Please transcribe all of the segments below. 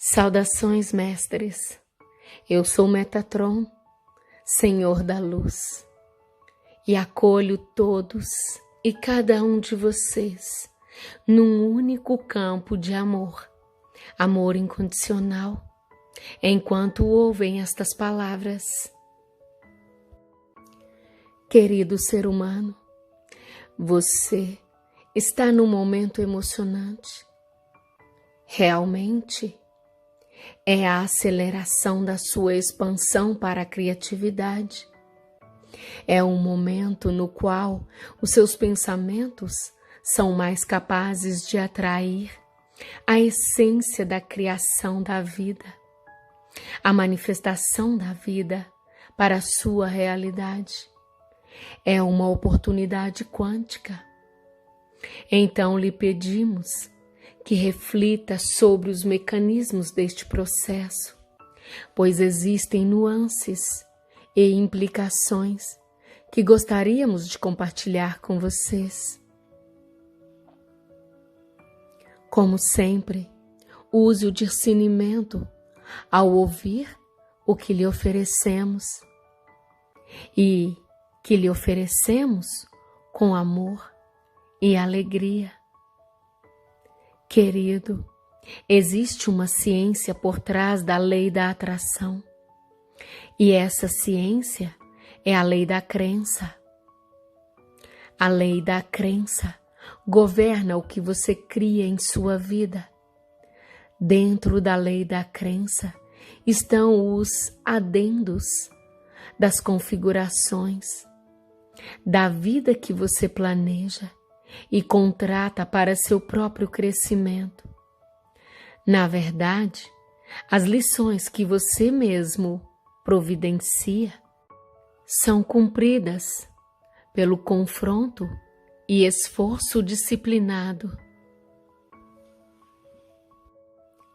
Saudações, mestres. Eu sou Metatron, Senhor da Luz, e acolho todos e cada um de vocês num único campo de amor, amor incondicional, enquanto ouvem estas palavras. Querido ser humano, você está num momento emocionante. Realmente, é a aceleração da sua expansão para a criatividade. É um momento no qual os seus pensamentos são mais capazes de atrair a essência da criação da vida, a manifestação da vida para a sua realidade. É uma oportunidade quântica. Então lhe pedimos que reflita sobre os mecanismos deste processo, pois existem nuances e implicações que gostaríamos de compartilhar com vocês. Como sempre, use o discernimento ao ouvir o que lhe oferecemos e que lhe oferecemos com amor e alegria. Querido, existe uma ciência por trás da lei da atração, e essa ciência é a lei da crença. A lei da crença governa o que você cria em sua vida. Dentro da lei da crença estão os adendos das configurações da vida que você planeja e contrata para seu próprio crescimento. Na verdade, as lições que você mesmo providencia são cumpridas pelo confronto e esforço disciplinado.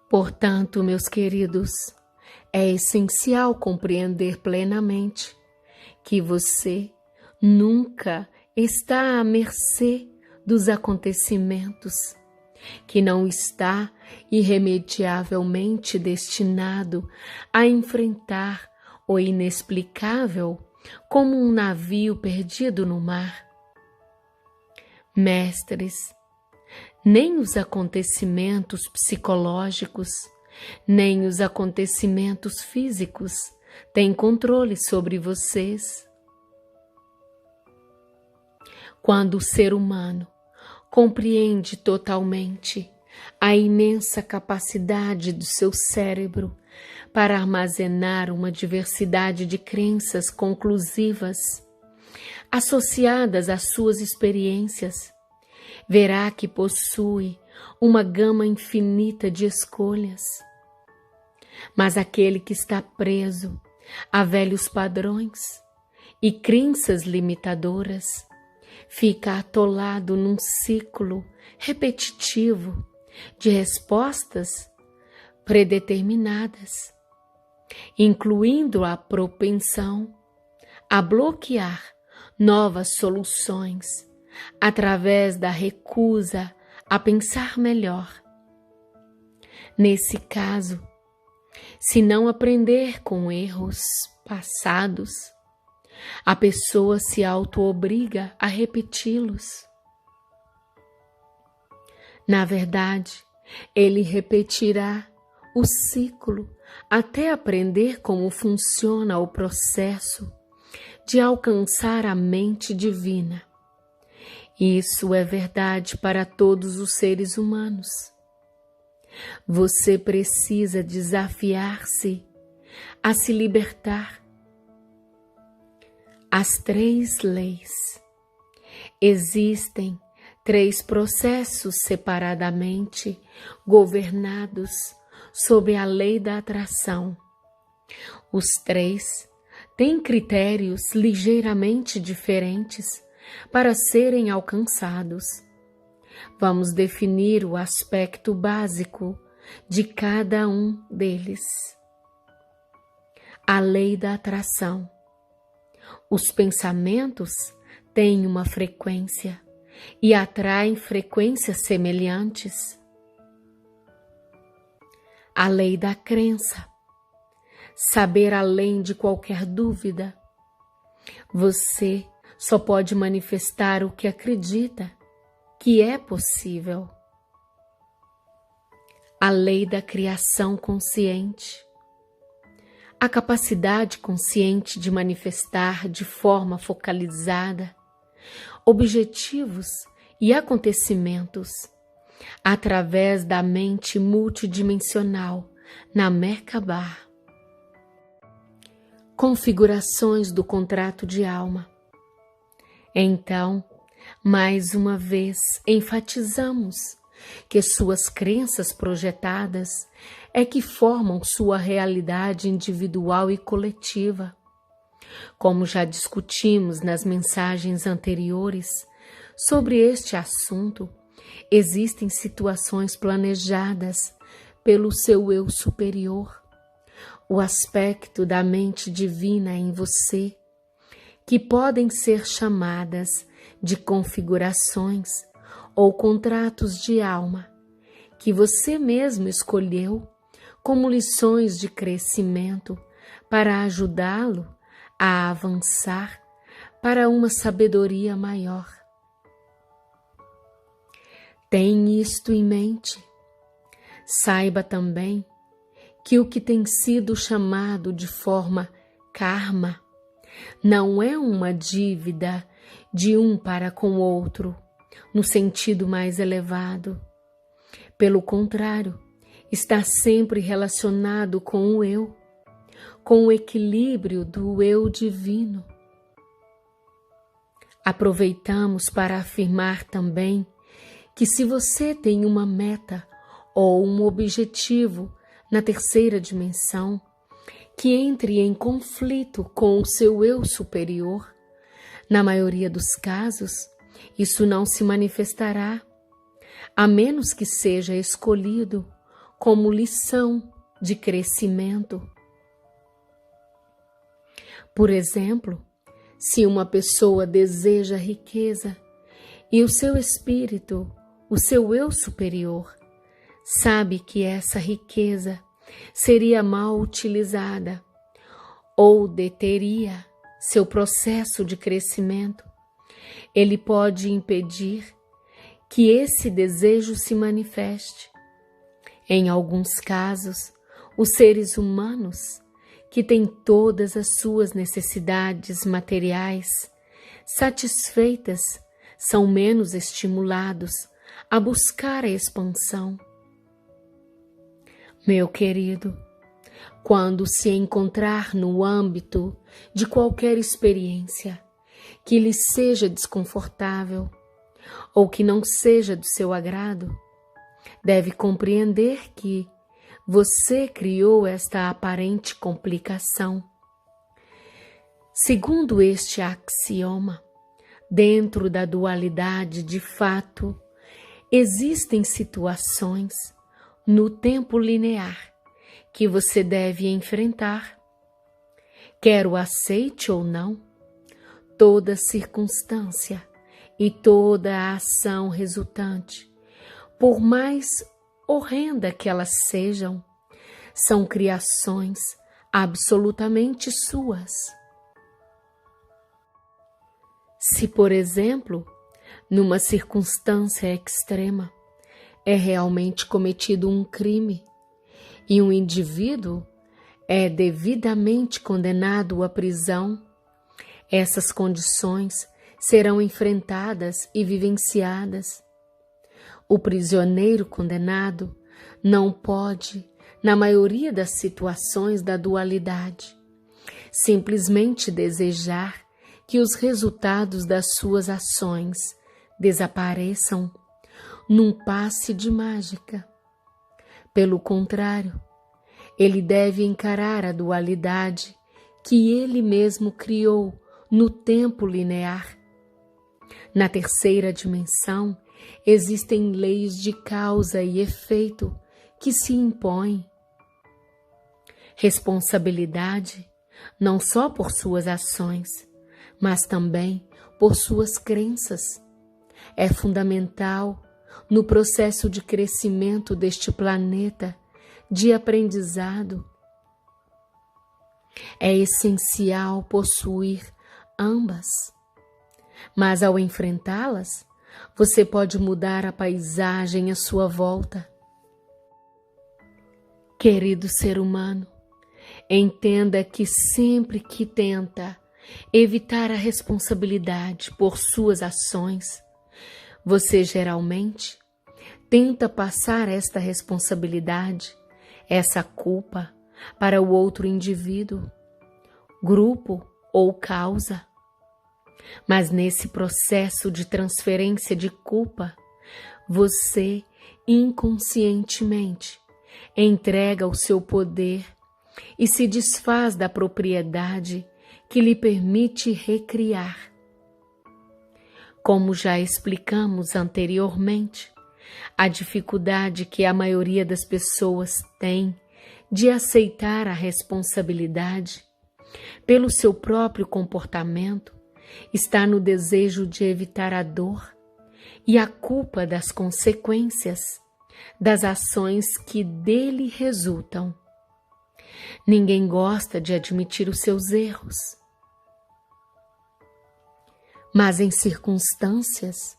Portanto, meus queridos, é essencial compreender plenamente que você nunca está à mercê dos acontecimentos, que não está irremediavelmente destinado a enfrentar o inexplicável como um navio perdido no mar. Mestres, nem os acontecimentos psicológicos, nem os acontecimentos físicos têm controle sobre vocês. Quando o ser humano compreende totalmente a imensa capacidade do seu cérebro para armazenar uma diversidade de crenças conclusivas associadas às suas experiências, verá que possui uma gama infinita de escolhas. Mas aquele que está preso a velhos padrões e crenças limitadoras fica atolado num ciclo repetitivo de respostas predeterminadas, incluindo a propensão a bloquear novas soluções através da recusa a pensar melhor. Nesse caso, se não aprender com erros passados, a pessoa se auto-obriga a repeti-los. Na verdade, ele repetirá o ciclo até aprender como funciona o processo de alcançar a mente divina. Isso é verdade para todos os seres humanos. Você precisa desafiar-se a se libertar. As 3 leis. Existem 3 processos separadamente governados sob a lei da atração. Os 3 têm critérios ligeiramente diferentes para serem alcançados. Vamos definir o aspecto básico de cada um deles. A lei da atração. Os pensamentos têm uma frequência e atraem frequências semelhantes. a lei da crença, saber além de qualquer dúvida. Você só pode manifestar o que acredita que é possível. A lei da criação consciente, a capacidade consciente de manifestar de forma focalizada objetivos e acontecimentos através da mente multidimensional na Merkabah. Configurações do contrato de alma. Então, mais uma vez, enfatizamos que suas crenças projetadas é que formam sua realidade individual e coletiva. Como já discutimos nas mensagens anteriores sobre este assunto, existem situações planejadas pelo seu eu superior, o aspecto da mente divina em você, que podem ser chamadas de configurações ou contratos de alma, que você mesmo escolheu como lições de crescimento para ajudá-lo a avançar para uma sabedoria maior. Tenha isto em mente. Saiba também que o que tem sido chamado de forma karma não é uma dívida de um para com o outro, no sentido mais elevado. Pelo contrário, está sempre relacionado com o eu, com o equilíbrio do eu divino. Aproveitamos para afirmar também que se você tem uma meta ou um objetivo na terceira dimensão que entre em conflito com o seu eu superior, na maioria dos casos, isso não se manifestará, a menos que seja escolhido como lição de crescimento. Por exemplo, se uma pessoa deseja riqueza e o seu espírito, o seu eu superior, sabe que essa riqueza seria mal utilizada ou deteria seu processo de crescimento, ele pode impedir que esse desejo se manifeste. Em alguns casos, os seres humanos, que têm todas as suas necessidades materiais satisfeitas, são menos estimulados a buscar a expansão. Meu querido, quando se encontrar no âmbito de qualquer experiência que lhe seja desconfortável ou que não seja do seu agrado, deve compreender que você criou esta aparente complicação. Segundo este axioma, dentro da dualidade de fato, existem situações no tempo linear que você deve enfrentar. Quer o aceite ou não, toda circunstância e toda a ação resultante, por mais horrenda que elas sejam, são criações absolutamente suas. Se, por exemplo, numa circunstância extrema, é realmente cometido um crime e um indivíduo é devidamente condenado à prisão, essas condições serão enfrentadas e vivenciadas. O prisioneiro condenado não pode, na maioria das situações da dualidade, simplesmente desejar que os resultados das suas ações desapareçam num passe de mágica. Pelo contrário, ele deve encarar a dualidade que ele mesmo criou no tempo linear. Na terceira dimensão, existem leis de causa e efeito que se impõem. Responsabilidade não só por suas ações, mas também por suas crenças. É fundamental no processo de crescimento deste planeta de aprendizado. É essencial possuir ambas, mas ao enfrentá-las, você pode mudar a paisagem à sua volta. Querido ser humano, entenda que sempre que tenta evitar a responsabilidade por suas ações, você geralmente tenta passar esta responsabilidade, essa culpa, para o outro indivíduo, grupo ou causa. Mas nesse processo de transferência de culpa, você inconscientemente entrega o seu poder e se desfaz da propriedade que lhe permite recriar. Como já explicamos anteriormente, a dificuldade que a maioria das pessoas tem de aceitar a responsabilidade pelo seu próprio comportamento está no desejo de evitar a dor e a culpa das consequências das ações que dele resultam. Ninguém gosta de admitir os seus erros, mas em circunstâncias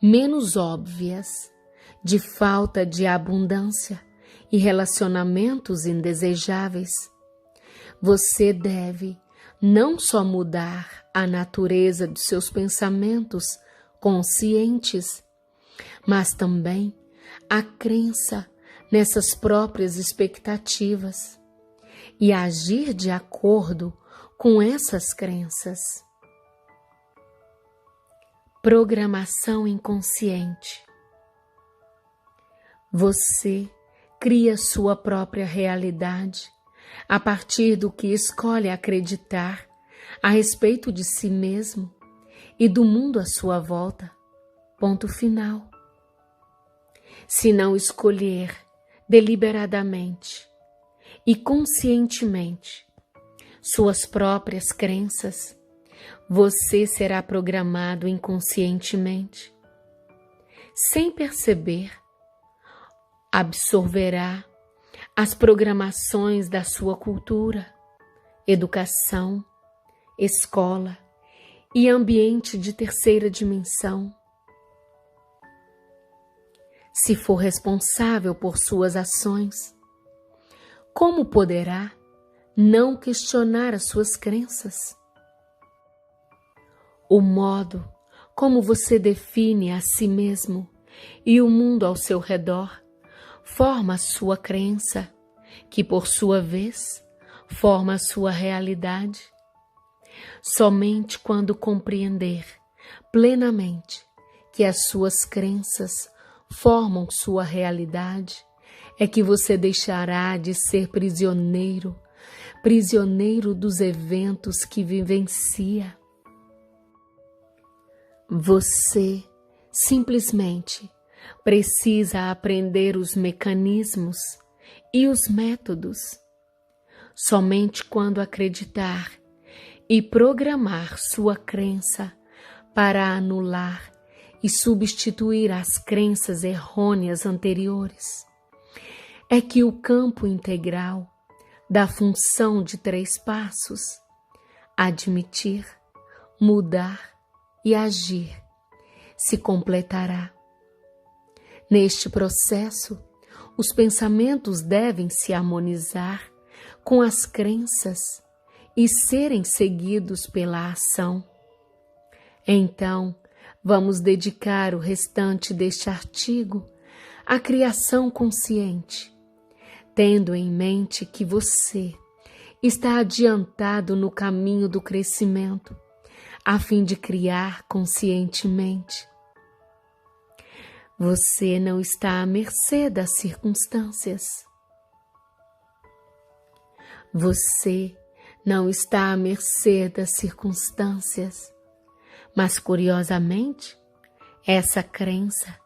menos óbvias, de falta de abundância e relacionamentos indesejáveis, você deve não só mudar a natureza dos seus pensamentos conscientes, mas também a crença nessas próprias expectativas e agir de acordo com essas crenças. Programação inconsciente. Você cria sua própria realidade a partir do que escolhe acreditar a respeito de si mesmo e do mundo à sua volta. Ponto final. Se não escolher deliberadamente e conscientemente suas próprias crenças, você será programado inconscientemente. Sem perceber, absorverá as programações da sua cultura, educação, escola e ambiente de terceira dimensão. Se for responsável por suas ações, como poderá não questionar as suas crenças? O modo como você define a si mesmo e o mundo ao seu redor forma a sua crença, que por sua vez forma a sua realidade. Somente quando compreender plenamente que as suas crenças formam sua realidade é que você deixará de ser prisioneiro dos eventos que vivencia. Você simplesmente precisa aprender os mecanismos e os métodos. Somente quando acreditar e programar sua crença para anular e substituir as crenças errôneas anteriores, é que o campo integral da função de 3 passos, admitir, mudar e agir, se completará. Neste processo, os pensamentos devem se harmonizar com as crenças e serem seguidos pela ação. Então, vamos dedicar o restante deste artigo à criação consciente, tendo em mente que você está adiantado no caminho do crescimento, a fim de criar conscientemente. Você não está à mercê das circunstâncias. Você não está à mercê das circunstâncias, mas curiosamente, essa crença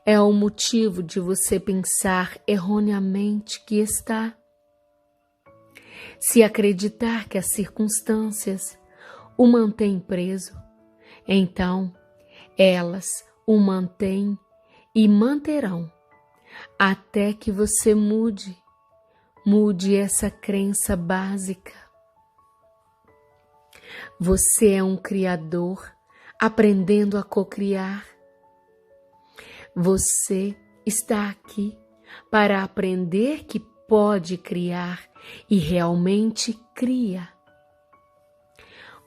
é o motivo de você pensar erroneamente que está. Se acreditar que as circunstâncias o mantêm preso, então elas o mantêm e manterão até que você mude Mude essa crença básica. Você é um criador aprendendo a cocriar. Você está aqui para aprender que pode criar e realmente cria.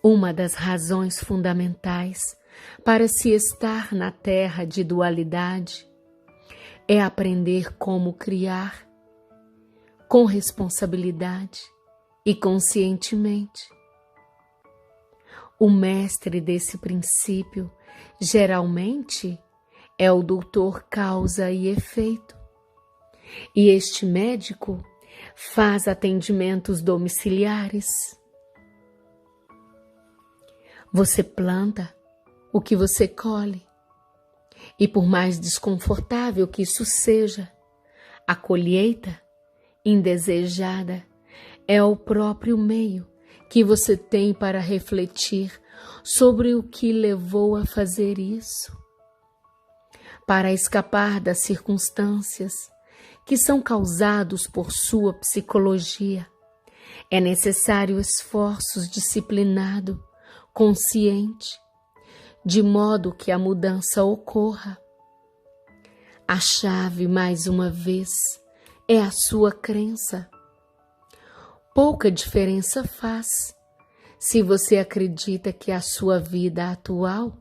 Uma das razões fundamentais para se estar na terra de dualidade é aprender como criar com responsabilidade e conscientemente. O mestre desse princípio, geralmente, é o doutor causa e efeito. E este médico faz atendimentos domiciliares. Você planta o que você colhe. E por mais desconfortável que isso seja, a colheita indesejada é o próprio meio que você tem para refletir sobre o que levou a fazer isso. Para escapar das circunstâncias que são causados por sua psicologia, é necessário esforços disciplinado, consciente, de modo que a mudança ocorra. A chave, mais uma vez, é a sua crença. Pouca diferença faz se você acredita que a sua vida atual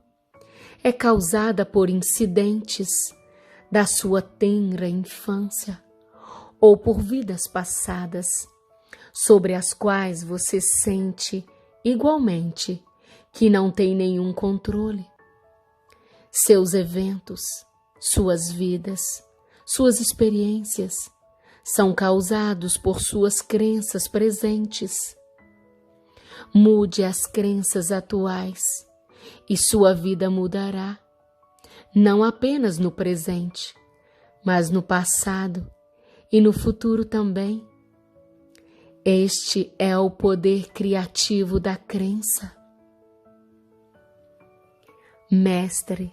é causada por incidentes da sua tenra infância ou por vidas passadas, sobre as quais você sente igualmente que não tem nenhum controle. Seus eventos, suas vidas, suas experiências são causados por suas crenças presentes. Mude as crenças atuais e sua vida mudará, não apenas no presente, mas no passado e no futuro também. Este é o poder criativo da crença. Mestre,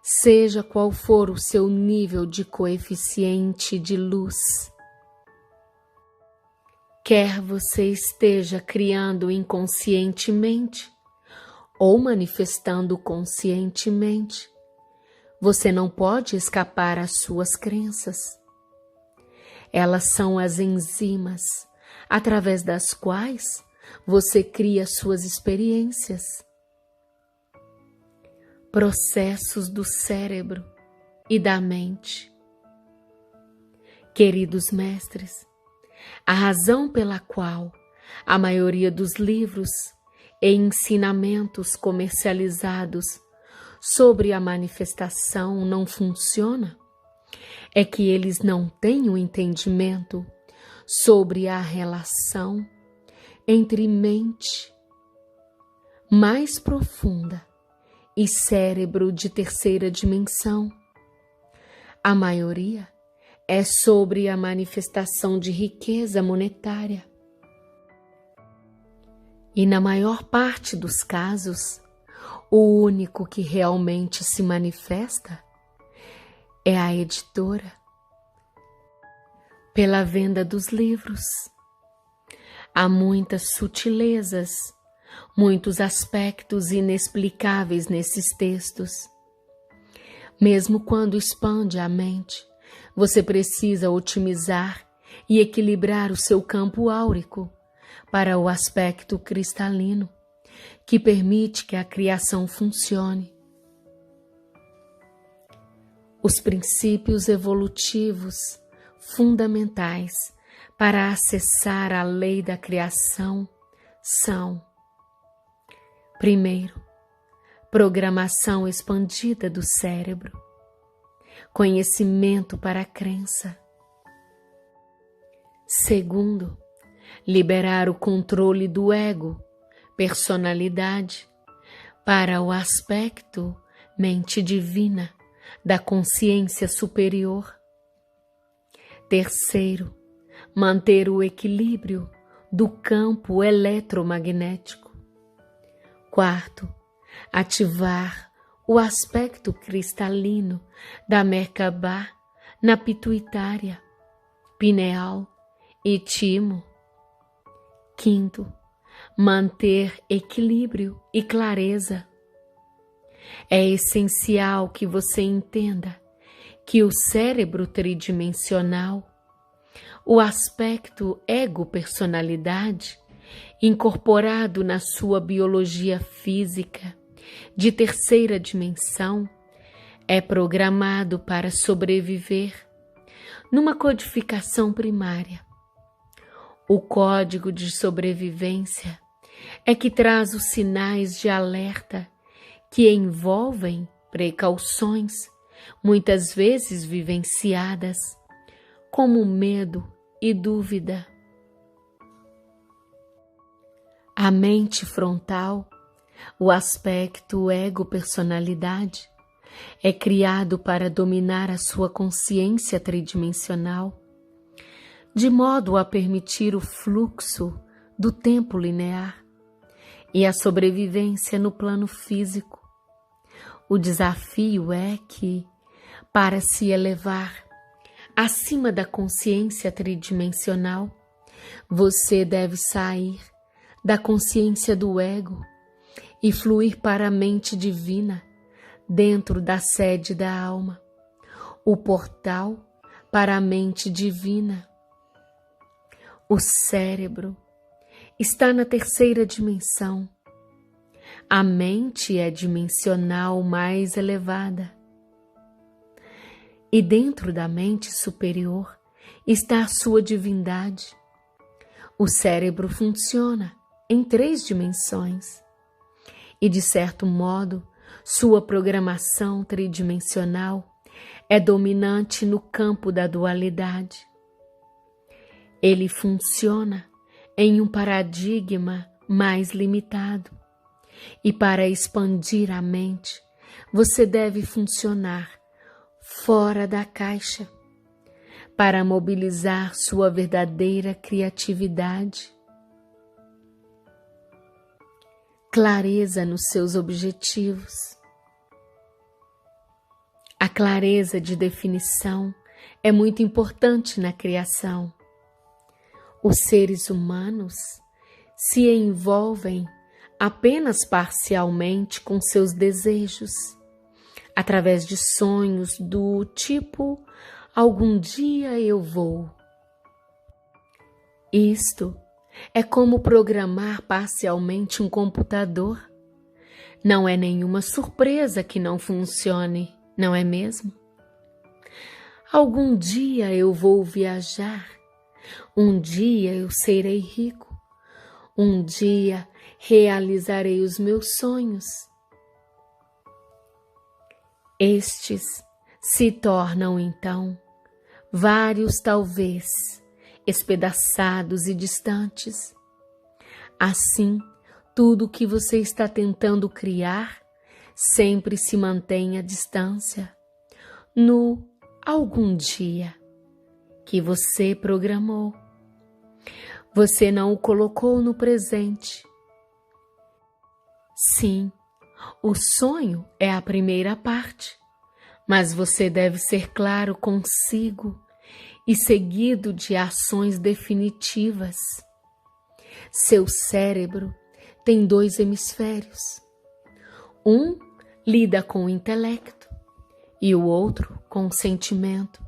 seja qual for o seu nível de coeficiente de luz, quer você esteja criando inconscientemente ou manifestando conscientemente, você não pode escapar às suas crenças. Elas são as enzimas através das quais você cria suas experiências. Processos do cérebro e da mente. Queridos mestres, a razão pela qual a maioria dos livros e ensinamentos comercializados sobre a manifestação não funciona é que eles não têm o entendimento sobre a relação entre mente mais profunda e cérebro de terceira dimensão. A maioria é sobre a manifestação de riqueza monetária. E na maior parte dos casos, o único que realmente se manifesta é a editora, pela venda dos livros. Há muitas sutilezas, muitos aspectos inexplicáveis nesses textos. Mesmo quando expande a mente, você precisa otimizar e equilibrar o seu campo áurico para o aspecto cristalino, que permite que a criação funcione. Os princípios evolutivos fundamentais para acessar a lei da criação são: primeiro, programação expandida do cérebro, conhecimento para a crença. Segundo, liberar o controle do ego, personalidade, para o aspecto mente divina da consciência superior. Terceiro, manter o equilíbrio do campo eletromagnético. Quarto, ativar o aspecto cristalino da Merkabah na pituitária, pineal e timo. Quinto, manter equilíbrio e clareza. É essencial que você entenda que o cérebro tridimensional, o aspecto ego-personalidade, incorporado na sua biologia física de terceira dimensão, é programado para sobreviver numa codificação primária. O código de sobrevivência é que traz os sinais de alerta que envolvem precauções, muitas vezes vivenciadas, como medo e dúvida. A mente frontal, o aspecto ego-personalidade, é criado para dominar a sua consciência tridimensional, de modo a permitir o fluxo do tempo linear e a sobrevivência no plano físico. O desafio é que, para se elevar acima da consciência tridimensional, você deve sair da consciência do ego e fluir para a mente divina dentro da sede da alma, o portal para a mente divina. O cérebro está na terceira dimensão. A mente é dimensional mais elevada. E dentro da mente superior está a sua divindade. O cérebro funciona em 3 dimensões. E, de certo modo, sua programação tridimensional é dominante no campo da dualidade. Ele funciona em um paradigma mais limitado. E para expandir a mente, você deve funcionar fora da caixa para mobilizar sua verdadeira criatividade. Clareza nos seus objetivos. A clareza de definição é muito importante na criação. Os seres humanos se envolvem apenas parcialmente com seus desejos, através de sonhos do tipo "algum dia eu vou". Isto é como programar parcialmente um computador. Não é nenhuma surpresa que não funcione, não é mesmo? Algum dia eu vou viajar. Um dia eu serei rico. Um dia realizarei os meus sonhos. Estes se tornam, então, vários talvez, espedaçados e distantes. Assim, tudo o que você está tentando criar sempre se mantém à distância, no algum dia que você programou. Você não o colocou no presente. Sim, o sonho é a primeira parte, mas você deve ser claro consigo e seguido de ações definitivas. Seu cérebro tem 2 hemisférios. Um lida com o intelecto e o outro com o sentimento.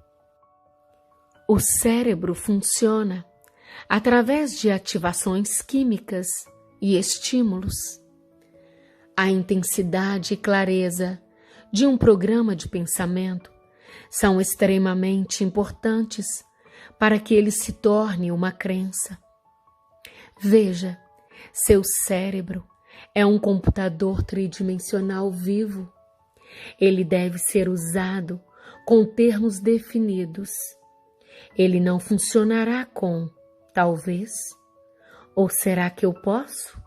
O cérebro funciona através de ativações químicas e estímulos. A intensidade e clareza de um programa de pensamento são extremamente importantes para que ele se torne uma crença. Veja, seu cérebro é um computador tridimensional vivo. Ele deve ser usado com termos definidos. Ele não funcionará com "talvez" ou "será que eu posso?".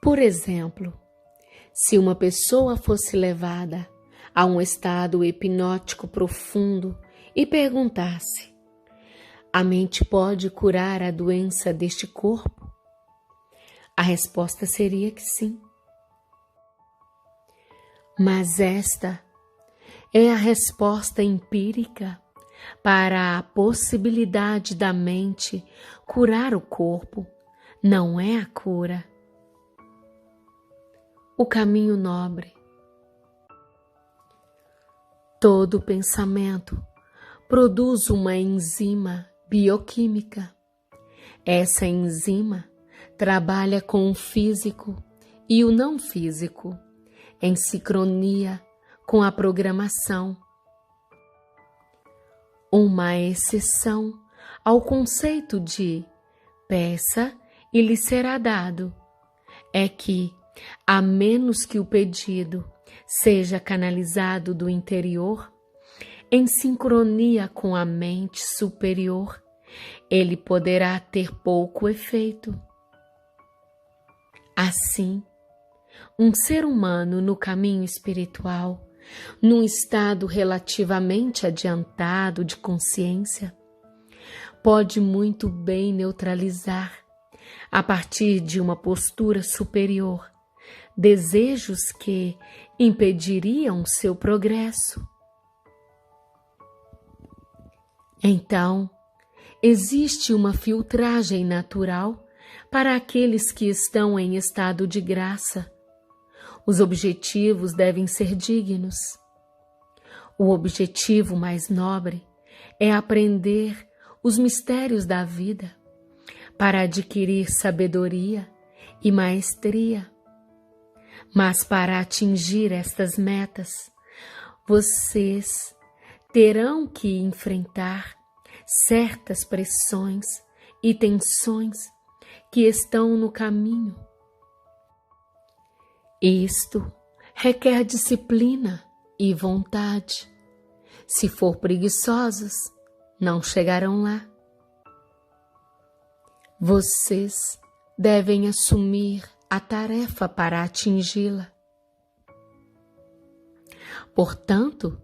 Por exemplo, se uma pessoa fosse levada a um estado hipnótico profundo e perguntasse: "A mente pode curar a doença deste corpo?", a resposta seria que sim. Mas esta é a resposta empírica para a possibilidade da mente curar o corpo, não é a cura. O caminho nobre. Todo pensamento produz uma enzima bioquímica. Essa enzima trabalha com o físico e o não físico, em sincronia com a programação. Uma exceção ao conceito de peça e lhe será dado é que, a menos que o pedido seja canalizado do interior, em sincronia com a mente superior, ele poderá ter pouco efeito. Assim, um ser humano no caminho espiritual, num estado relativamente adiantado de consciência, pode muito bem neutralizar, a partir de uma postura superior, desejos que impediriam seu progresso. Então, existe uma filtragem natural para aqueles que estão em estado de graça. Os objetivos devem ser dignos. O objetivo mais nobre é aprender os mistérios da vida para adquirir sabedoria e maestria. Mas para atingir estas metas, vocês terão que enfrentar certas pressões e tensões que estão no caminho. Isto requer disciplina e vontade. Se for preguiçosos, não chegarão lá. Vocês devem assumir a tarefa para atingi-la. Portanto,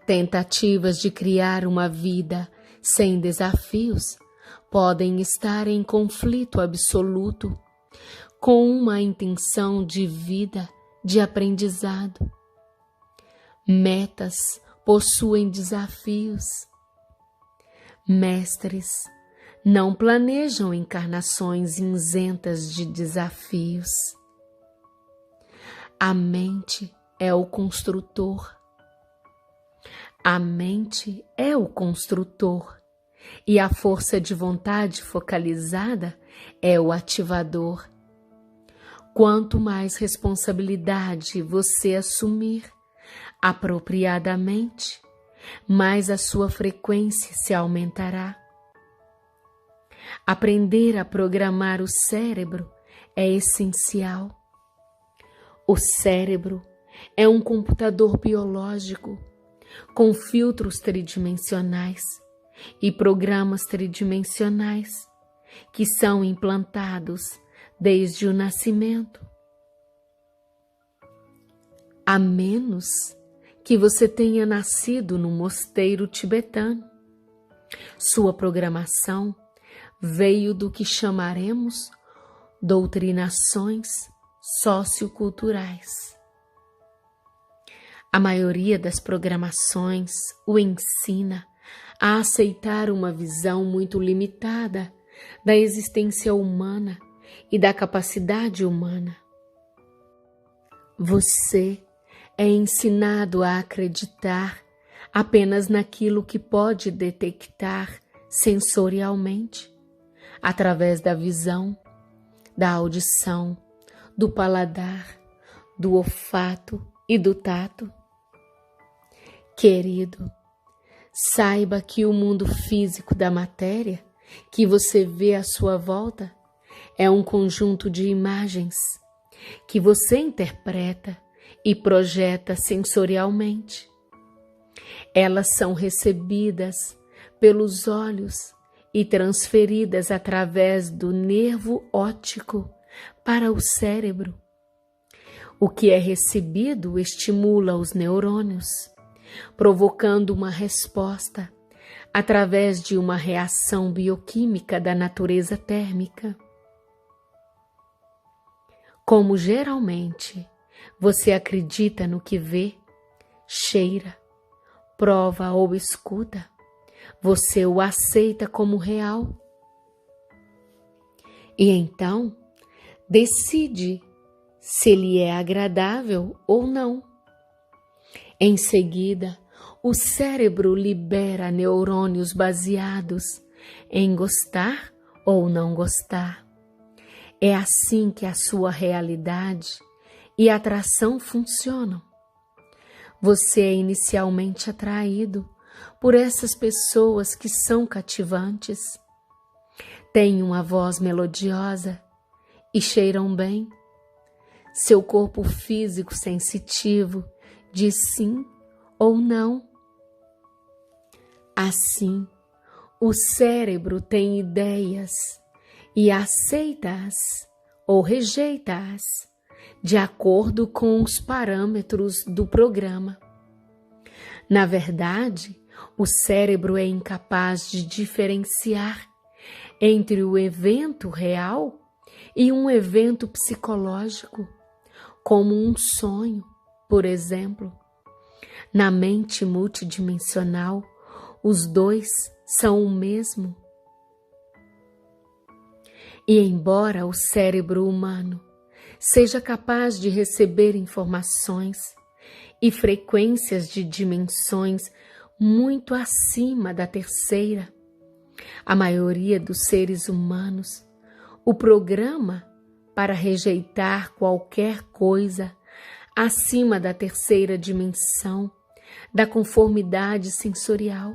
tentativas de criar uma vida sem desafios podem estar em conflito absoluto com uma intenção de vida de aprendizado. Metas possuem desafios. Mestres não planejam encarnações isentas de desafios. A mente é o construtor. A mente é o construtor e a força de vontade focalizada é o ativador. Quanto mais responsabilidade você assumir apropriadamente, mais a sua frequência se aumentará. Aprender a programar o cérebro é essencial. O cérebro é um computador biológico com filtros tridimensionais e programas tridimensionais que são implantados desde o nascimento. A menos que você tenha nascido no mosteiro tibetano, sua programação veio do que chamaremos doutrinações socioculturais. A maioria das programações o ensina a aceitar uma visão muito limitada da existência humana e da capacidade humana. Você é ensinado a acreditar apenas naquilo que pode detectar sensorialmente, através da visão, da audição, do paladar, do olfato e do tato. Querido, saiba que o mundo físico da matéria que você vê à sua volta é um conjunto de imagens que você interpreta e projeta sensorialmente. Elas são recebidas pelos olhos e transferidas através do nervo óptico para o cérebro. O que é recebido estimula os neurônios, provocando uma resposta através de uma reação bioquímica da natureza térmica. Como geralmente você acredita no que vê, cheira, prova ou escuta, você o aceita como real. E então, decide se ele é agradável ou não. Em seguida, o cérebro libera neurônios baseados em gostar ou não gostar. É assim que a sua realidade e atração funcionam. Você é inicialmente atraído por essas pessoas que são cativantes, têm uma voz melodiosa e cheiram bem. Seu corpo físico sensitivo diz sim ou não. Assim, o cérebro tem ideias e aceita-as ou rejeita-as de acordo com os parâmetros do programa. Na verdade, o cérebro é incapaz de diferenciar entre o evento real e um evento psicológico, como um sonho, por exemplo. Na mente multidimensional, os dois são o mesmo. E embora o cérebro humano seja capaz de receber informações e frequências de dimensões muito acima da terceira, a maioria dos seres humanos o programa para rejeitar qualquer coisa acima da terceira dimensão da conformidade sensorial.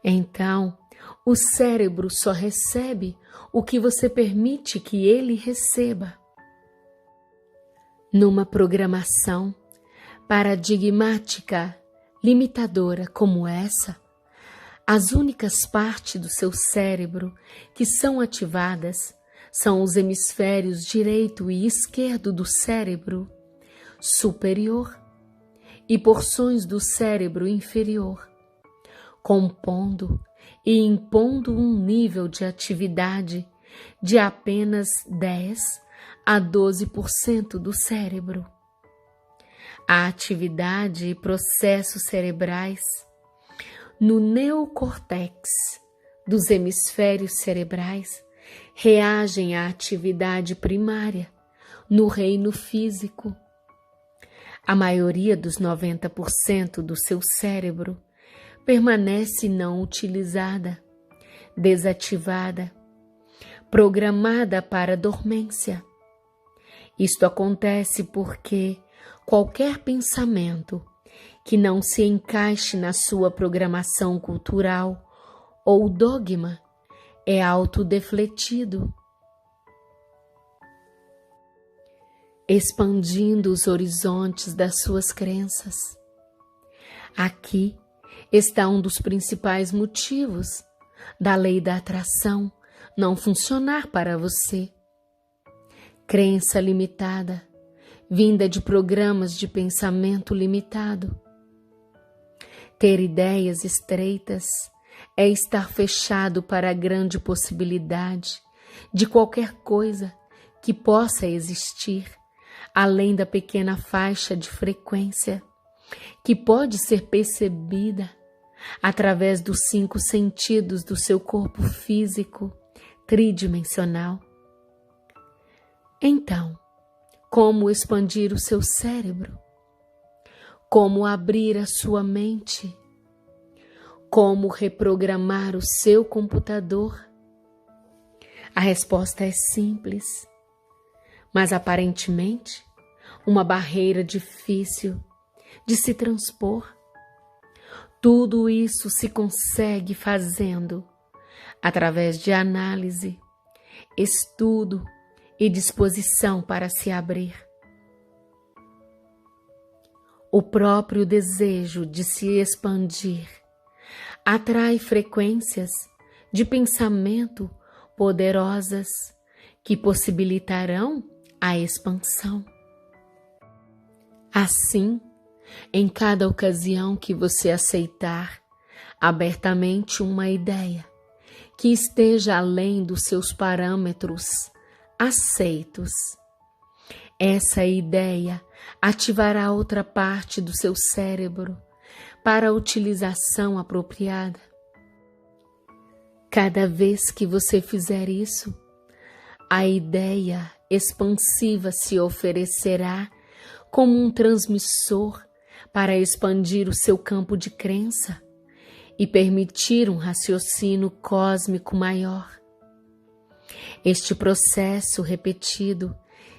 Então, o cérebro só recebe o que você permite que ele receba. Numa programação paradigmática limitadora como essa, as únicas partes do seu cérebro que são ativadas são os hemisférios direito e esquerdo do cérebro superior e porções do cérebro inferior, compondo e impondo um nível de atividade de apenas 10 a 12% do cérebro. A atividade e processos cerebrais no neocórtex dos hemisférios cerebrais reagem à atividade primária no reino físico. A maioria dos 90% do seu cérebro permanece não utilizada, desativada, programada para dormência. Isto acontece porque qualquer pensamento que não se encaixe na sua programação cultural ou dogma é autodefletido, expandindo os horizontes das suas crenças. Aqui está um dos principais motivos da lei da atração não funcionar para você. Crença limitada, vinda de programas de pensamento limitado. Ter ideias estreitas é estar fechado para a grande possibilidade de qualquer coisa que possa existir além da pequena faixa de frequência que pode ser percebida através dos 5 sentidos do seu corpo físico tridimensional. Então, como expandir o seu cérebro? Como abrir a sua mente? Como reprogramar o seu computador? A resposta é simples, mas aparentemente uma barreira difícil de se transpor. Tudo isso se consegue fazendo através de análise, estudo e disposição para se abrir. O próprio desejo de se expandir atrai frequências de pensamento poderosas que possibilitarão a expansão. Assim, em cada ocasião que você aceitar abertamente uma ideia que esteja além dos seus parâmetros aceitos, essa ideia ativará outra parte do seu cérebro para a utilização apropriada. Cada vez que você fizer isso, a ideia expansiva se oferecerá como um transmissor para expandir o seu campo de crença e permitir um raciocínio cósmico maior. Este processo repetido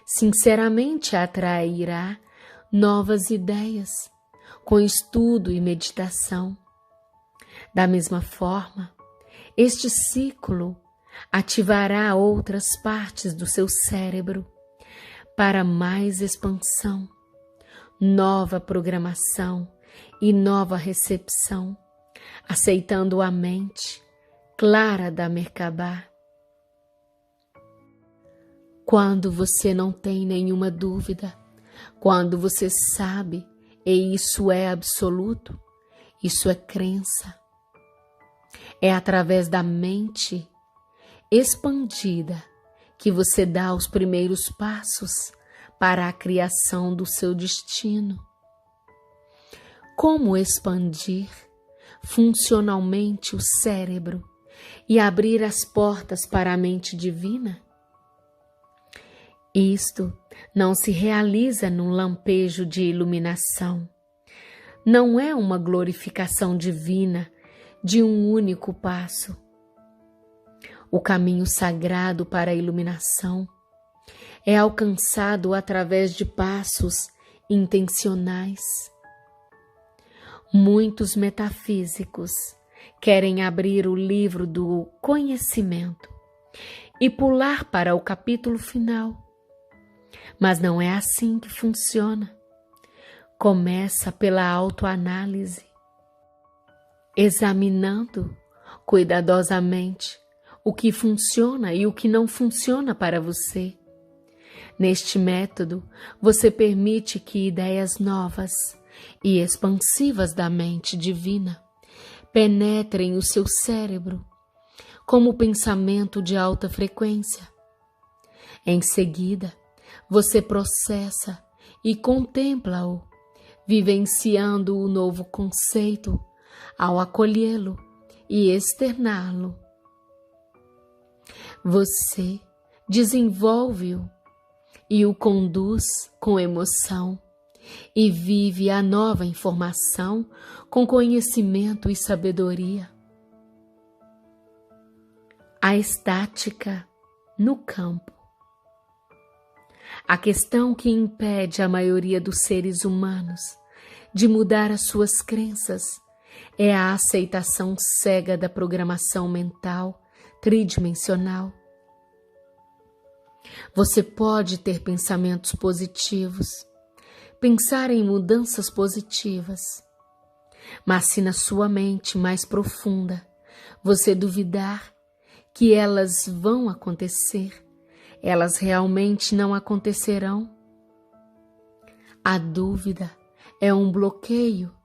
sinceramente atrairá novas ideias com estudo e meditação. Da mesma forma, este ciclo ativará outras partes do seu cérebro para mais expansão, nova programação e nova recepção, aceitando a mente clara da Merkabah. Quando você não tem nenhuma dúvida, quando você sabe e isso é absoluto, isso é crença. É através da mente expandida que você dá os primeiros passos para a criação do seu destino. Como expandir funcionalmente o cérebro e abrir as portas para a mente divina? Isto não se realiza num lampejo de iluminação. Não é uma glorificação divina de um único passo. O caminho sagrado para a iluminação é alcançado através de passos intencionais. Muitos metafísicos querem abrir o livro do conhecimento e pular para o capítulo final. Mas não é assim que funciona. Começa pela autoanálise, examinando cuidadosamente o que funciona e o que não funciona para você. Neste método, você permite que ideias novas e expansivas da mente divina penetrem o seu cérebro como pensamento de alta frequência. Em seguida, você processa e contempla-o, vivenciando o novo conceito ao acolhê-lo e externá-lo. Você desenvolve-o e o conduz com emoção e vive a nova informação com conhecimento e sabedoria. A estática no campo. A questão que impede a maioria dos seres humanos de mudar as suas crenças é a aceitação cega da programação mental tridimensional. Você pode ter pensamentos positivos, pensar em mudanças positivas, mas se na sua mente mais profunda você duvidar que elas vão acontecer, elas realmente não acontecerão. A dúvida é um bloqueio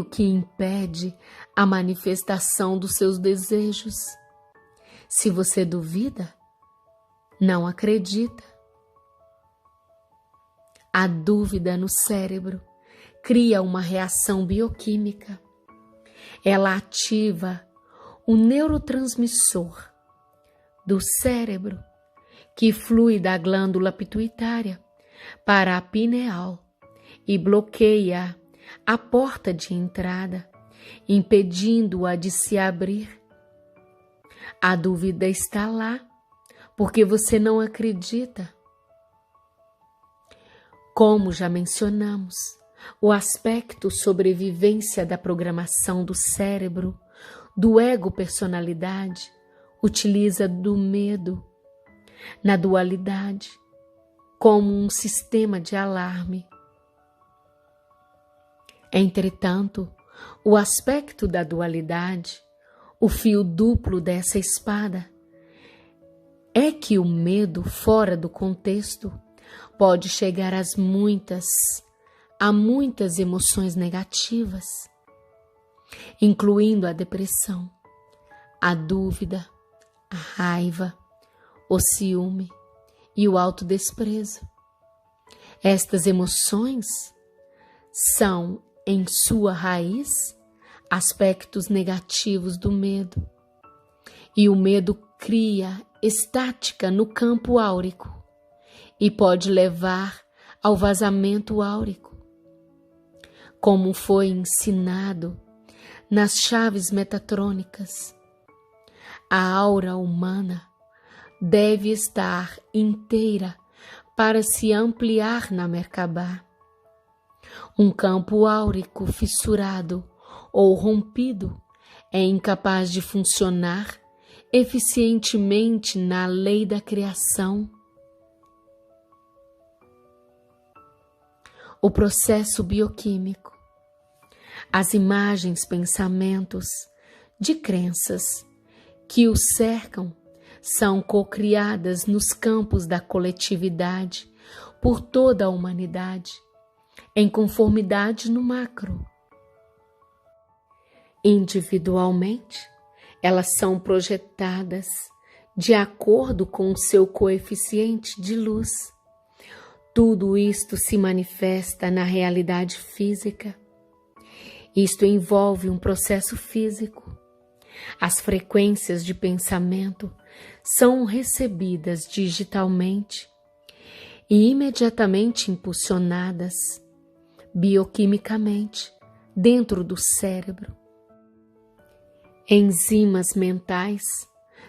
que impede a manifestação dos seus desejos. Se você duvida, não acredita. A dúvida no cérebro cria uma reação bioquímica. Ela ativa o neurotransmissor do cérebro que flui da glândula pituitária para a pineal e bloqueia a porta de entrada, impedindo-a de se abrir. A dúvida está lá porque você não acredita. Como já mencionamos, o aspecto sobrevivência da programação do cérebro, do ego-personalidade, utiliza do medo, na dualidade, como um sistema de alarme. Entretanto, o aspecto da dualidade, o fio duplo dessa espada, é que o medo fora do contexto pode chegar a muitas emoções negativas, incluindo a depressão, a dúvida, a raiva, o ciúme e o autodesprezo. Estas emoções são, em sua raiz, aspectos negativos do medo. E o medo cria estática no campo áurico e pode levar ao vazamento áurico. Como foi ensinado nas chaves metatrônicas, a aura humana deve estar inteira para se ampliar na Merkabah. Um campo áurico fissurado ou rompido é incapaz de funcionar eficientemente na lei da criação. O processo bioquímico, as imagens, pensamentos de crenças que o cercam são cocriadas nos campos da coletividade por toda a humanidade, em conformidade no macro. Individualmente, elas são projetadas de acordo com o seu coeficiente de luz. Tudo isto se manifesta na realidade física. Isto envolve um processo físico. As frequências de pensamento são recebidas digitalmente e imediatamente impulsionadas bioquimicamente dentro do cérebro. Enzimas mentais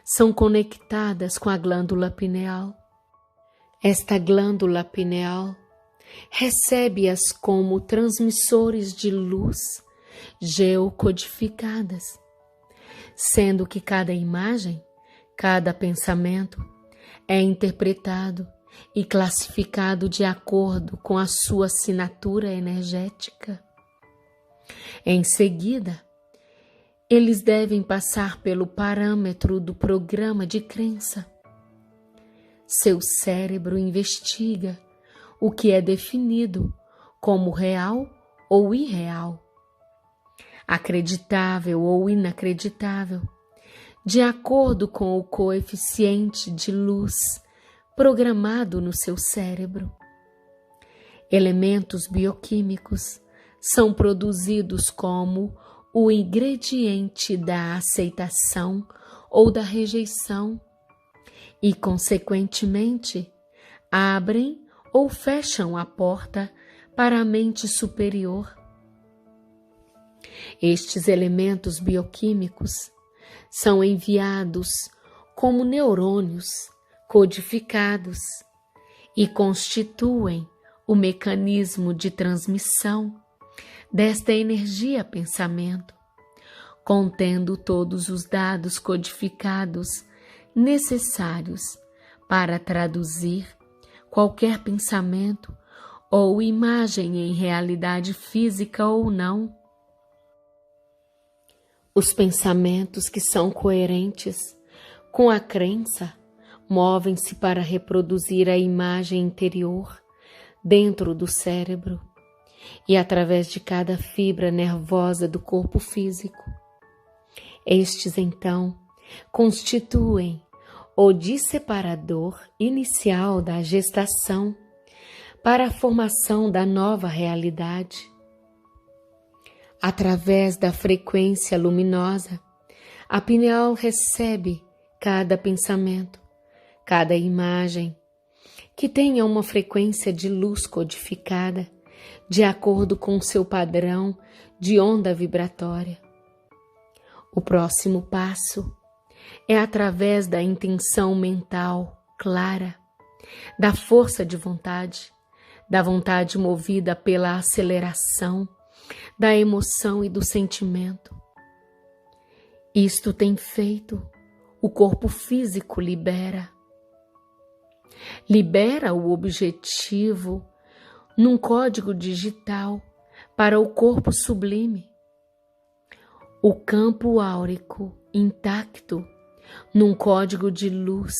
são conectadas com a glândula pineal. Esta glândula pineal recebe-as como transmissores de luz geocodificadas, sendo que cada imagem, cada pensamento é interpretado e classificado de acordo com a sua assinatura energética. Em seguida, eles devem passar pelo parâmetro do programa de crença. Seu cérebro investiga o que é definido como real ou irreal, acreditável ou inacreditável, de acordo com o coeficiente de luz programado no seu cérebro. Elementos bioquímicos são produzidos como o ingrediente da aceitação ou da rejeição e, consequentemente, abrem ou fecham a porta para a mente superior. Estes elementos bioquímicos são enviados como neurônios codificados e constituem o mecanismo de transmissão desta energia pensamento, contendo todos os dados codificados necessários para traduzir qualquer pensamento ou imagem em realidade física ou não. Os pensamentos que são coerentes com a crença movem-se para reproduzir a imagem interior dentro do cérebro e através de cada fibra nervosa do corpo físico. Estes, então, constituem o disseparador inicial da gestação para a formação da nova realidade. Através da frequência luminosa, a pineal recebe cada pensamento, cada imagem, que tenha uma frequência de luz codificada de acordo com seu padrão de onda vibratória. O próximo passo é através da intenção mental clara, da força de vontade, da vontade movida pela aceleração, da emoção e do sentimento. Isto tem feito, o corpo físico libera o objetivo num código digital para o corpo sublime. O campo áurico intacto num código de luz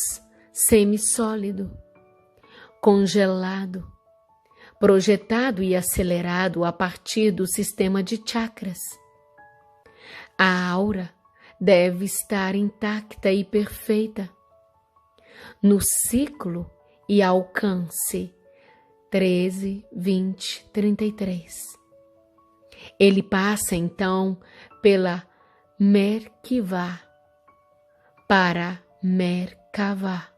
semissólido, congelado, projetado e acelerado a partir do sistema de chakras. A aura deve estar intacta e perfeita no ciclo e alcance 13, 20, 33. Ele passa então pela Merkivá, para Merkabah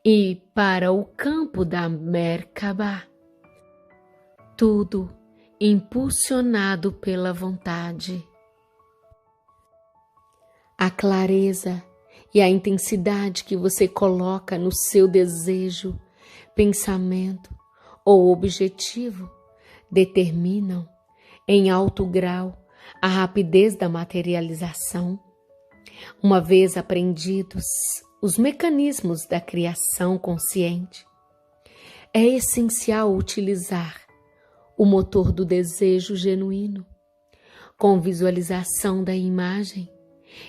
e para o campo da Merkabah, tudo impulsionado pela vontade. A clareza e a intensidade que você coloca no seu desejo, pensamento ou objetivo determinam, em alto grau, a rapidez da materialização. Uma vez aprendidos os mecanismos da criação consciente, é essencial utilizar o motor do desejo genuíno, com visualização da imagem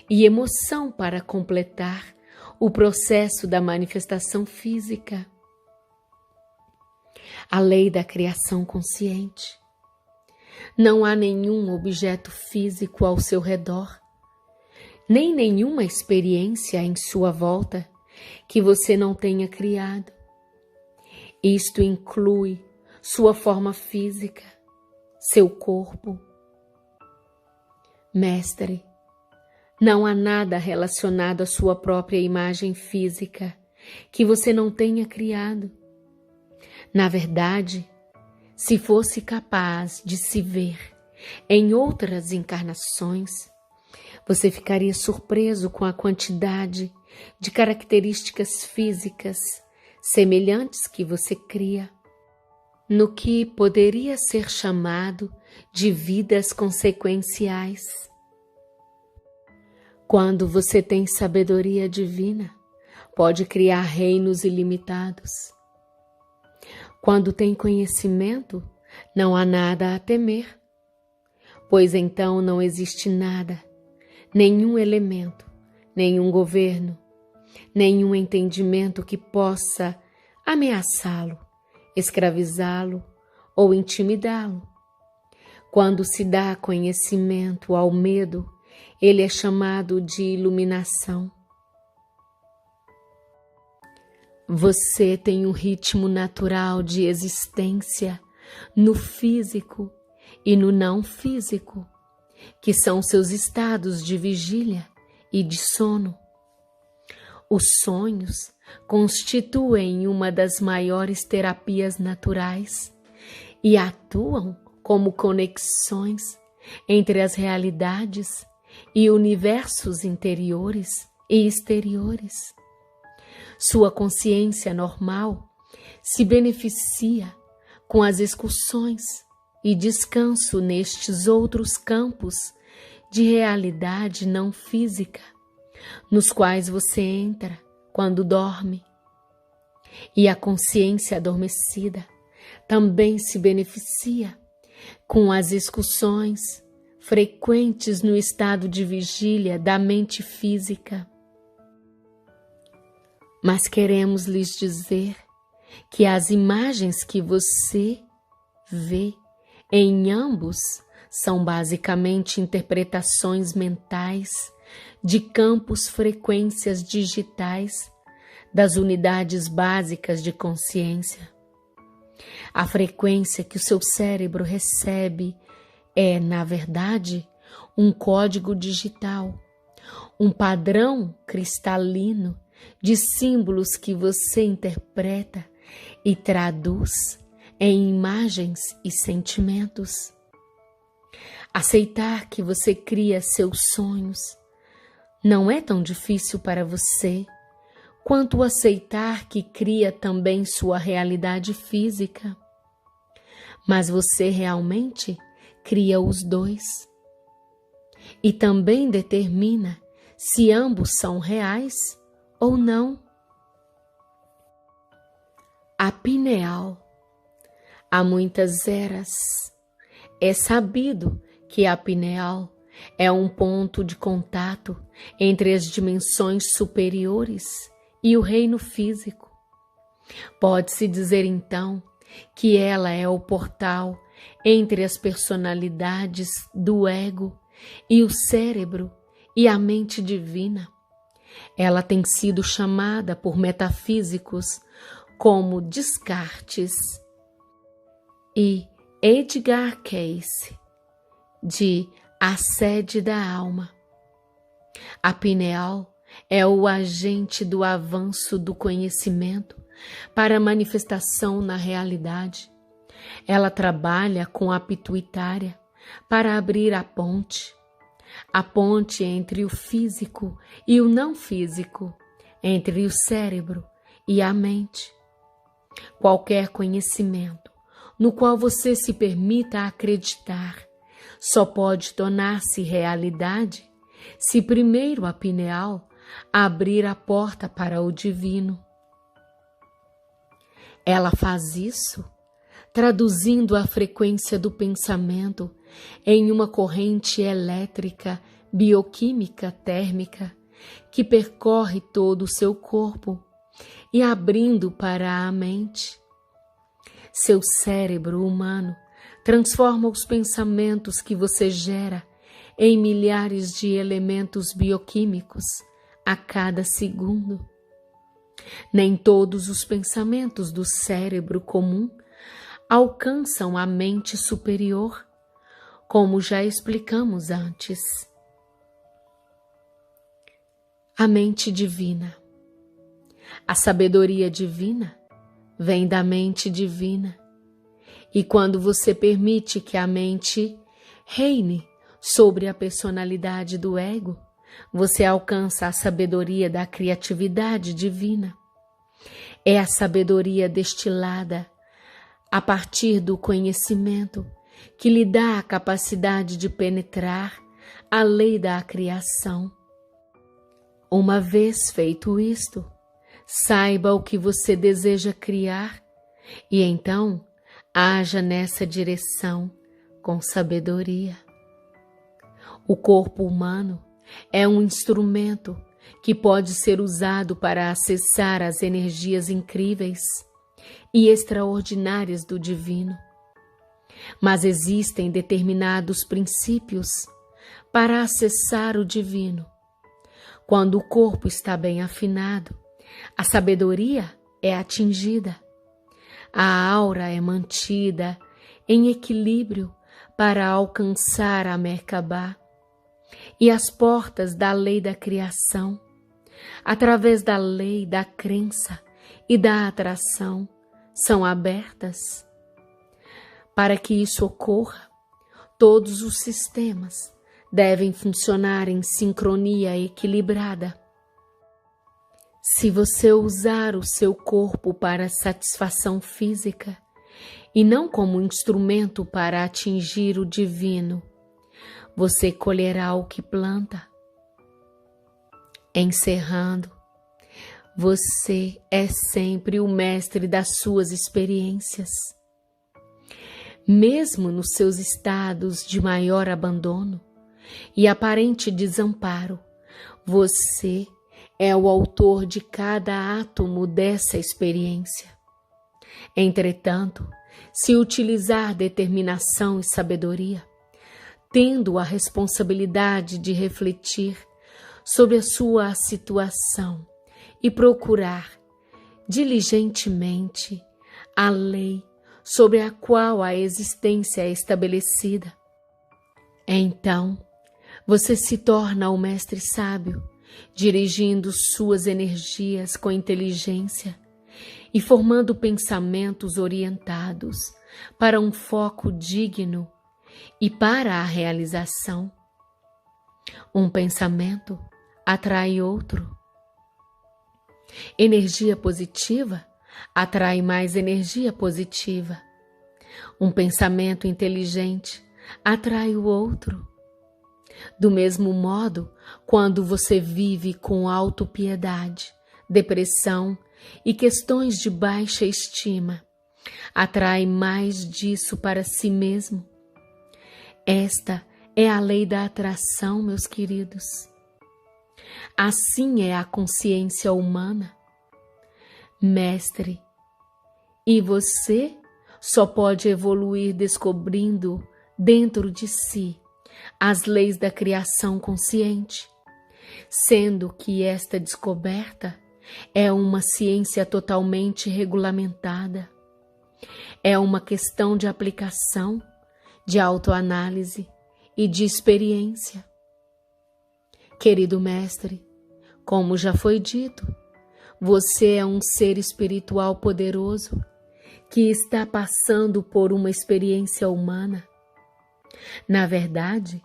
e emoção para completar o processo da manifestação física. A lei da criação consciente. Não há nenhum objeto físico ao seu redor, nem nenhuma experiência em sua volta que você não tenha criado. Isto inclui sua forma física, seu corpo. Mestre, não há nada relacionado à sua própria imagem física que você não tenha criado. Na verdade, se fosse capaz de se ver em outras encarnações, você ficaria surpreso com a quantidade de características físicas semelhantes que você cria, no que poderia ser chamado de vidas consequenciais. Quando você tem sabedoria divina, pode criar reinos ilimitados. Quando tem conhecimento, não há nada a temer, pois então não existe nada, nenhum elemento, nenhum governo, nenhum entendimento que possa ameaçá-lo, escravizá-lo ou intimidá-lo. Quando se dá conhecimento ao medo, ele é chamado de iluminação. Você tem um ritmo natural de existência no físico e no não físico, que são seus estados de vigília e de sono. Os sonhos constituem uma das maiores terapias naturais e atuam como conexões entre as realidades e universos interiores e exteriores. Sua consciência normal se beneficia com as excursões e descanso nestes outros campos de realidade não física, nos quais você entra quando dorme. E a consciência adormecida também se beneficia com as excursões frequentes no estado de vigília da mente física. Mas queremos lhes dizer que as imagens que você vê em ambos são basicamente interpretações mentais de campos frequências digitais das unidades básicas de consciência. A frequência que o seu cérebro recebe é, na verdade, um código digital, um padrão cristalino de símbolos que você interpreta e traduz em imagens e sentimentos. Aceitar que você cria seus sonhos não é tão difícil para você quanto aceitar que cria também sua realidade física. Mas você realmente cria os dois e também determina se ambos são reais ou não. A pineal. Há muitas eras. É sabido que a pineal é um ponto de contato entre as dimensões superiores e o reino físico. Pode-se dizer então que ela é o portal entre as personalidades do ego e o cérebro e a mente divina. Ela tem sido chamada por metafísicos como Descartes e Edgar Cayce de a sede da alma. A pineal é o agente do avanço do conhecimento para a manifestação na realidade. Ela trabalha com a pituitária para abrir a ponte entre o físico e o não físico, entre o cérebro e a mente. Qualquer conhecimento no qual você se permita acreditar só pode tornar-se realidade se primeiro a pineal abrir a porta para o divino. Ela faz isso traduzindo a frequência do pensamento em uma corrente elétrica, bioquímica, térmica, que percorre todo o seu corpo e abrindo para a mente. Seu cérebro humano transforma os pensamentos que você gera em milhares de elementos bioquímicos a cada segundo. Nem todos os pensamentos do cérebro comum alcançam a mente superior, como já explicamos antes. A mente divina. A sabedoria divina vem da mente divina. E quando você permite que a mente reine sobre a personalidade do ego, você alcança a sabedoria da criatividade divina. É a sabedoria destilada a partir do conhecimento que lhe dá a capacidade de penetrar a lei da criação. Uma vez feito isto, saiba o que você deseja criar e então haja nessa direção com sabedoria. O corpo humano é um instrumento que pode ser usado para acessar as energias incríveis e extraordinárias do divino. Mas existem determinados princípios para acessar o divino. Quando o corpo está bem afinado, a sabedoria é atingida. A aura é mantida em equilíbrio para alcançar a Merkabah e as portas da lei da criação, através da lei da crença e da atração, são abertas. Para que isso ocorra, todos os sistemas devem funcionar em sincronia equilibrada. Se você usar o seu corpo para satisfação física e não como instrumento para atingir o divino, você colherá o que planta. Encerrando, você é sempre o mestre das suas experiências. Mesmo nos seus estados de maior abandono e aparente desamparo, você é o autor de cada átomo dessa experiência. Entretanto, se utilizar determinação e sabedoria, tendo a responsabilidade de refletir sobre a sua situação e procurar diligentemente a lei sobre a qual a existência é estabelecida, então você se torna o mestre sábio, dirigindo suas energias com inteligência e formando pensamentos orientados para um foco digno e para a realização. Um pensamento atrai outro. Energia positiva atrai mais energia positiva. Um pensamento inteligente atrai o outro. Do mesmo modo, quando você vive com autopiedade, depressão e questões de baixa estima, atrai mais disso para si mesmo. Esta é a lei da atração, meus queridos. Assim é a consciência humana. Mestre, e você só pode evoluir descobrindo dentro de si as leis da criação consciente, sendo que esta descoberta é uma ciência totalmente regulamentada. É uma questão de aplicação, de autoanálise e de experiência. Querido mestre, Como já foi dito, você é um ser espiritual poderoso que está passando por uma experiência humana. Na verdade,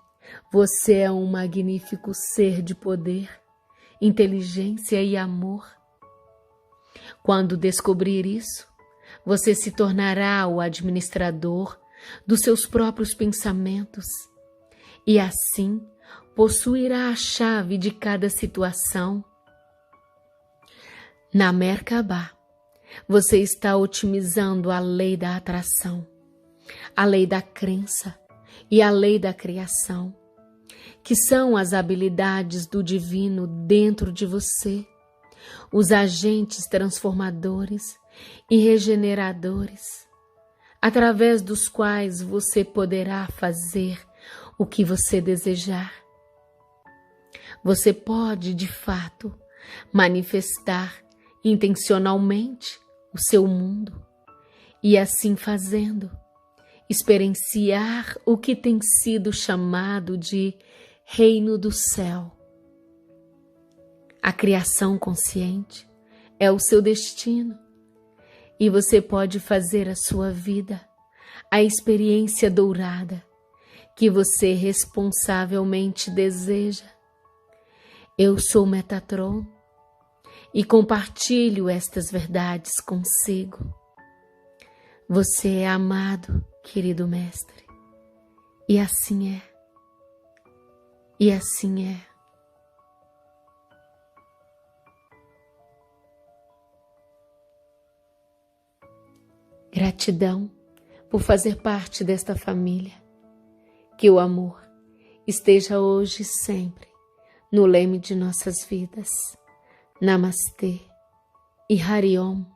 você é um magnífico ser de poder, inteligência e amor. Quando descobrir isso, você se tornará o administrador dos seus próprios pensamentos e assim possuirá a chave de cada situação. Na Merkabah, você está otimizando a lei da atração, a lei da crença e a lei da criação, que são as habilidades do divino dentro de você, os agentes transformadores e regeneradores, através dos quais você poderá fazer o que você desejar. Você pode, de fato, manifestar intencionalmente o seu mundo e, assim fazendo, experienciar o que tem sido chamado de Reino do Céu. A criação consciente é o seu destino e você pode fazer a sua vida a experiência dourada que você responsavelmente deseja. Eu sou Metatron e compartilho estas verdades consigo. Você é amado, querido mestre, e assim é. E assim é. Gratidão por fazer parte desta família. Que o amor esteja hoje e sempre no leme de nossas vidas. Namastê e Hari Om.